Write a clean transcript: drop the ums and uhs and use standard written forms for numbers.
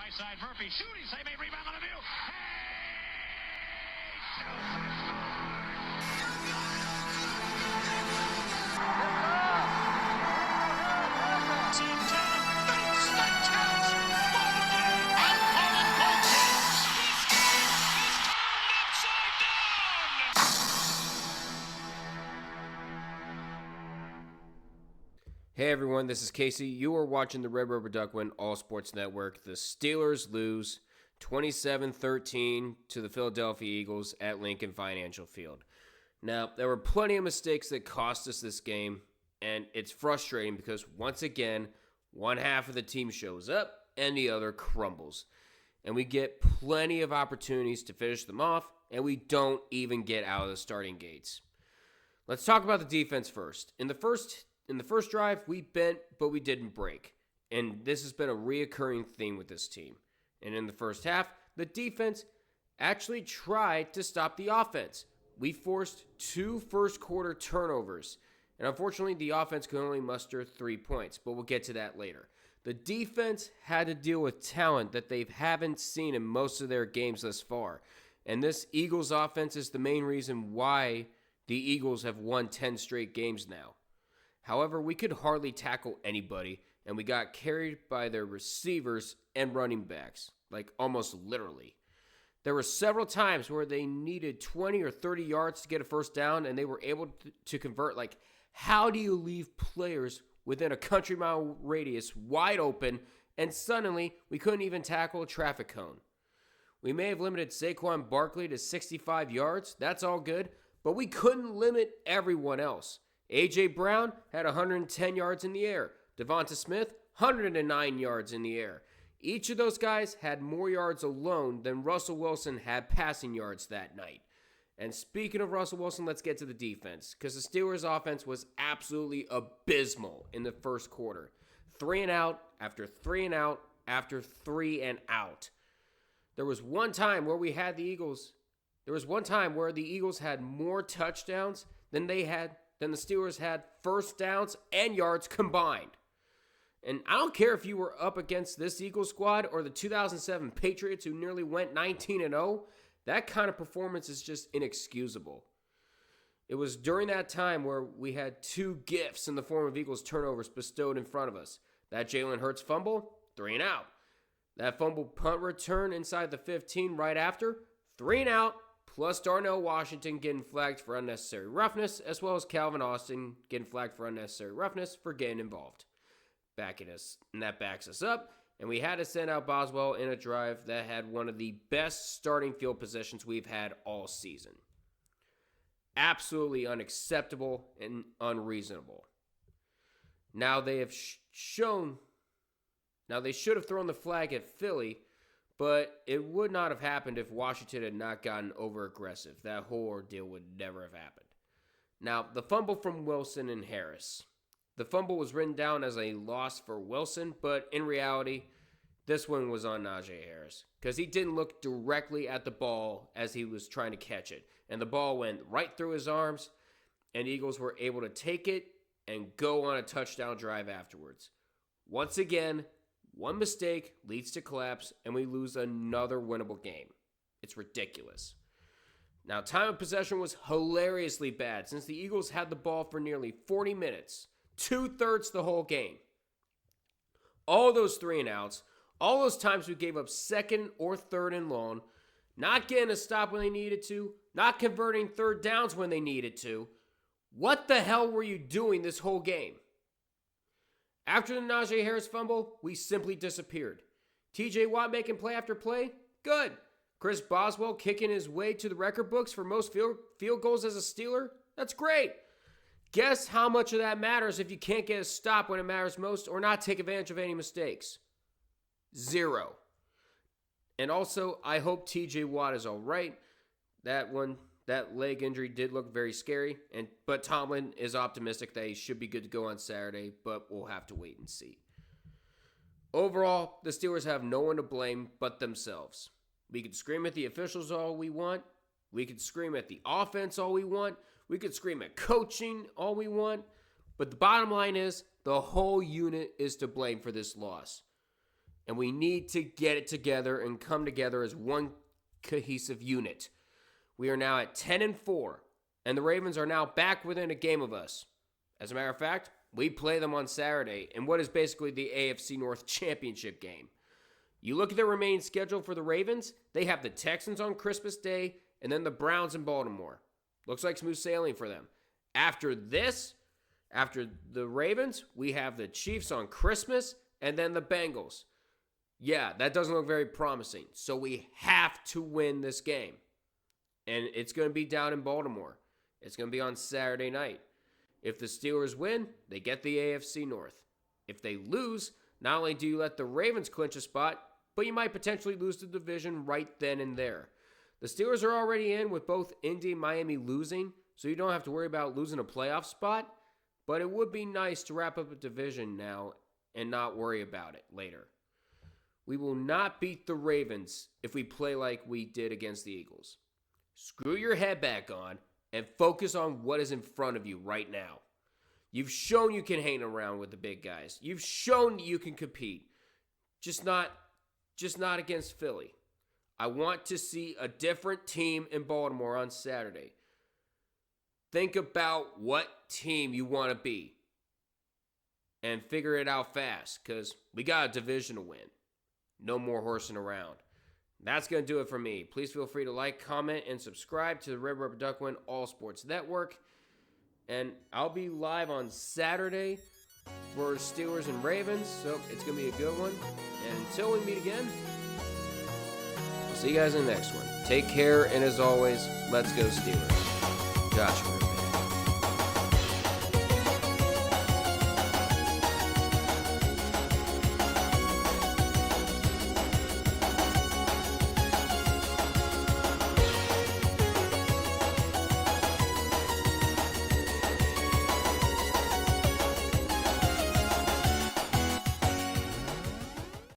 high side. Murphy shooting, save a rebound on the view. Hey everyone, this is Casey. You are watching the Red Rubber Duckwind All Sports Network. The Steelers lose 27-13 to the Philadelphia Eagles at Lincoln Financial Field. Now, there were plenty of mistakes that cost us this game, and it's frustrating because once again, one half of the team shows up and the other crumbles. And we get plenty of opportunities to finish them off, and we don't even get out of the starting gates. Let's talk about the defense first. In the first drive, we bent, but we didn't break. And this has been a reoccurring theme with this team. And in the first half, the defense actually tried to stop the offense. We forced 2 first-quarter turnovers. And unfortunately, the offense could only muster 3 points. But we'll get to that later. The defense had to deal with talent that they haven't seen in most of their games thus far. And this Eagles offense is the main reason why the Eagles have won 10 straight games now. However, we could hardly tackle anybody, and we got carried by their receivers and running backs, like almost literally. There were several times where they needed 20 or 30 yards to get a first down, and they were able to convert. Like, how do you leave players within a country-mile radius wide open, and suddenly we couldn't even tackle a traffic cone? We may have limited Saquon Barkley to 65 yards. That's all good, but we couldn't limit everyone else. A.J. Brown had 110 yards in the air. Devonta Smith, 109 yards in the air. Each of those guys had more yards alone than Russell Wilson had passing yards that night. And speaking of Russell Wilson, let's get to the defense, because the Steelers' offense was absolutely abysmal in the first quarter. 3 and out after 3 and out after 3 and out. There was one time where the Eagles had more touchdowns than the Steelers had first downs and yards combined. And I don't care if you were up against this Eagles squad or the 2007 Patriots who nearly went 19-0, that kind of performance is just inexcusable. It was during that time where we had 2 gifts in the form of Eagles turnovers bestowed in front of us. That Jalen Hurts fumble, 3 and out. That fumble punt return inside the 15 right after, 3 and out. Plus Darnell Washington getting flagged for unnecessary roughness, as well as Calvin Austin getting flagged for unnecessary roughness for getting involved. And that backs us up, and we had to send out Boswell in a drive that had one of the best starting field positions we've had all season. Absolutely unacceptable and unreasonable. Now they should have thrown the flag at Philly, but it would not have happened if Washington had not gotten over-aggressive. That whole ordeal would never have happened. Now, the fumble from Wilson and Harris. The fumble was written down as a loss for Wilson, but in reality, this one was on Najee Harris because he didn't look directly at the ball as he was trying to catch it. And the ball went right through his arms, and Eagles were able to take it and go on a touchdown drive afterwards. Once again, one mistake leads to collapse, and we lose another winnable game. It's ridiculous. Now, time of possession was hilariously bad since the Eagles had the ball for nearly 40 minutes, 2/3 the whole game. All those 3 and outs, all those times we gave up second or third and long, not getting a stop when they needed to, not converting third downs when they needed to. What the hell were you doing this whole game? After the Najee Harris fumble, we simply disappeared. TJ Watt making play after play? Good. Chris Boswell kicking his way to the record books for most field goals as a Steeler? That's great. Guess how much of that matters if you can't get a stop when it matters most or not take advantage of any mistakes? 0. And also, I hope TJ Watt is all right. That leg injury did look very scary, but Tomlin is optimistic that he should be good to go on Saturday, but we'll have to wait and see. Overall, the Steelers have no one to blame but themselves. We could scream at the officials all we want. We could scream at the offense all we want. We could scream at coaching all we want. But the bottom line is the whole unit is to blame for this loss. And we need to get it together and come together as one cohesive unit. We are now at 10-4, and the Ravens are now back within a game of us. As a matter of fact, we play them on Saturday in what is basically the AFC North Championship game. You look at the remaining schedule for the Ravens, they have the Texans on Christmas Day, and then the Browns in Baltimore. Looks like smooth sailing for them. After this, after the Ravens, we have the Chiefs on Christmas, and then the Bengals. Yeah, that doesn't look very promising. So we have to win this game. And it's going to be down in Baltimore. It's going to be on Saturday night. If the Steelers win, they get the AFC North. If they lose, not only do you let the Ravens clinch a spot, but you might potentially lose the division right then and there. The Steelers are already in with both Indy and Miami losing, so you don't have to worry about losing a playoff spot. But it would be nice to wrap up a division now and not worry about it later. We will not beat the Ravens if we play like we did against the Eagles. Screw your head back on and focus on what is in front of you right now. You've shown you can hang around with the big guys. You've shown you can compete. Just not against Philly. I want to see a different team in Baltimore on Saturday. Think about what team you want to be and figure it out fast, because we got a division to win. No more horsing around. That's going to do it for me. Please feel free to like, comment, and subscribe to the Red Rubber Duck Win All Sports Network. And I'll be live on Saturday for Steelers and Ravens, so it's going to be a good one. And until we meet again, I'll see you guys in the next one. Take care, and as always, let's go Steelers. Joshua.